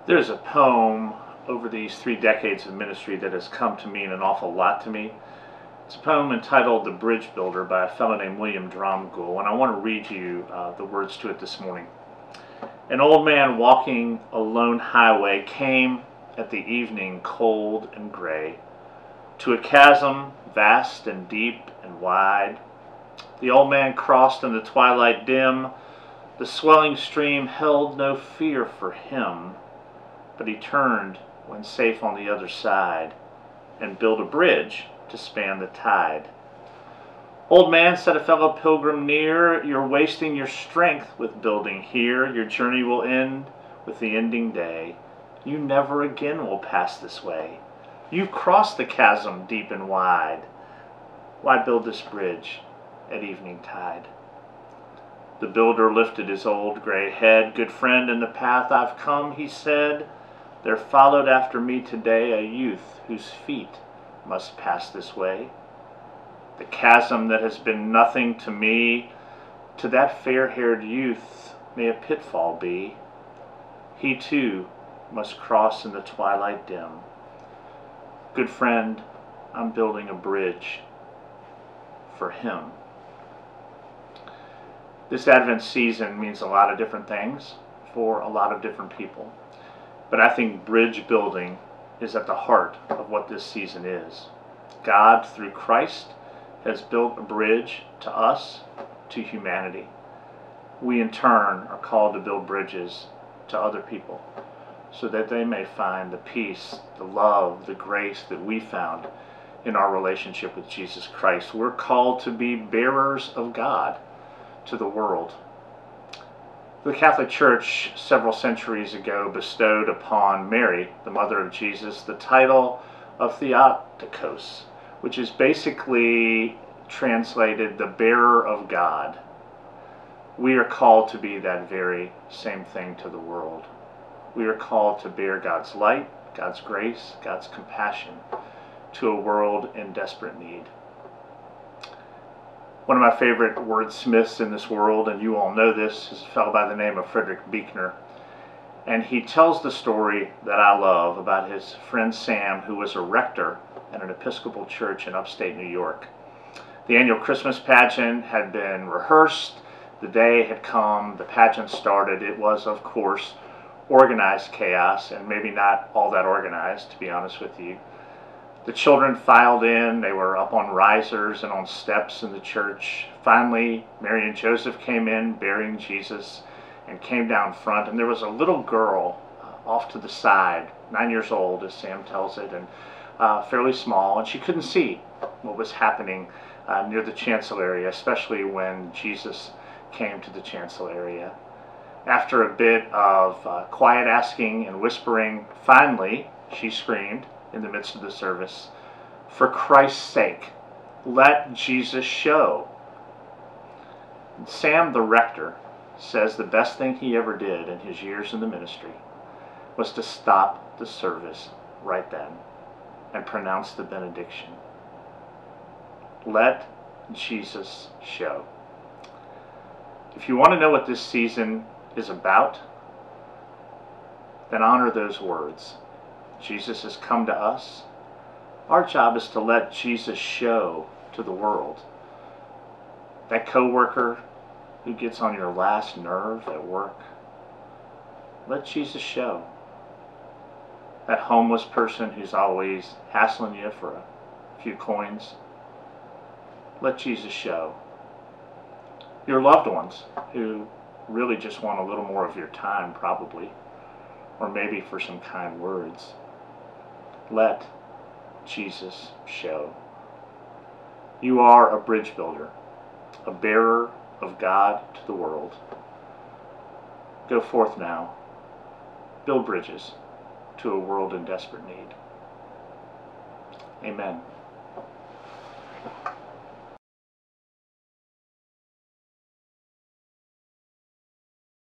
There's a poem over these 3 decades of ministry that has come to mean an awful lot to me. It's a poem entitled "The Bridge Builder" by a fellow named William Dromgoole, and I want to read you the words to it this morning. An old man walking a lone highway came at the evening cold and gray to a chasm vast and deep and wide. The old man crossed in the twilight dim. The swelling stream held no fear for him, but he turned when safe on the other side and built a bridge to span the tide. "Old man," said a fellow pilgrim near, "you're wasting your strength with building here. Your journey will end with the ending day. You never again will pass this way. You've crossed the chasm deep and wide. Why build this bridge at evening tide?" The builder lifted his old gray head. "Good friend, in the path I've come," he said, "there followed after me today a youth whose feet must pass this way. The chasm that has been nothing to me, to that fair-haired youth may a pitfall be. He too must cross in the twilight dim. Good friend, I'm building a bridge for him." This Advent season means a lot of different things for a lot of different people. But I think bridge building is at the heart of what this season is. God, through Christ, has built a bridge to us, to humanity. We in turn are called to build bridges to other people so that they may find the peace, the love, the grace that we found in our relationship with Jesus Christ. We're called to be bearers of God to the world. The Catholic Church several centuries ago bestowed upon Mary, the mother of Jesus, the title of Theotokos, which is basically translated the bearer of God. We are called to be that very same thing to the world. We are called to bear God's light, God's grace, God's compassion to a world in desperate need. One of my favorite wordsmiths in this world, and you all know this, is a fellow by the name of Frederick Buechner. And he tells the story that I love about his friend Sam, who was a rector at an Episcopal church in upstate New York. The annual Christmas pageant had been rehearsed. The day had come. The pageant started. It was, of course, organized chaos, and maybe not all that organized, to be honest with you. The children filed in. They were up on risers and on steps in the church. Finally, Mary and Joseph came in bearing Jesus and came down front, and there was a little girl off to the side, 9 years old, as Sam tells it, and fairly small, and she couldn't see what was happening near the chancel area, especially when Jesus came to the chancel area. After a bit of quiet asking and whispering, finally she screamed in the midst of the service, "For Christ's sake, let Jesus show." And Sam, the rector, says the best thing he ever did in his years in the ministry was to stop the service right then and pronounce the benediction. Let Jesus show. If you want to know what this season is about, then honor those words. Jesus has come to us. Our job is to let Jesus show to the world. That coworker who gets on your last nerve at work, let Jesus show. That homeless person who's always hassling you for a few coins, let Jesus show. Your loved ones who really just want a little more of your time, probably, or maybe for some kind words, let Jesus show. You are a bridge builder, a bearer of God to the world. Go forth now, build bridges to a world in desperate need. Amen.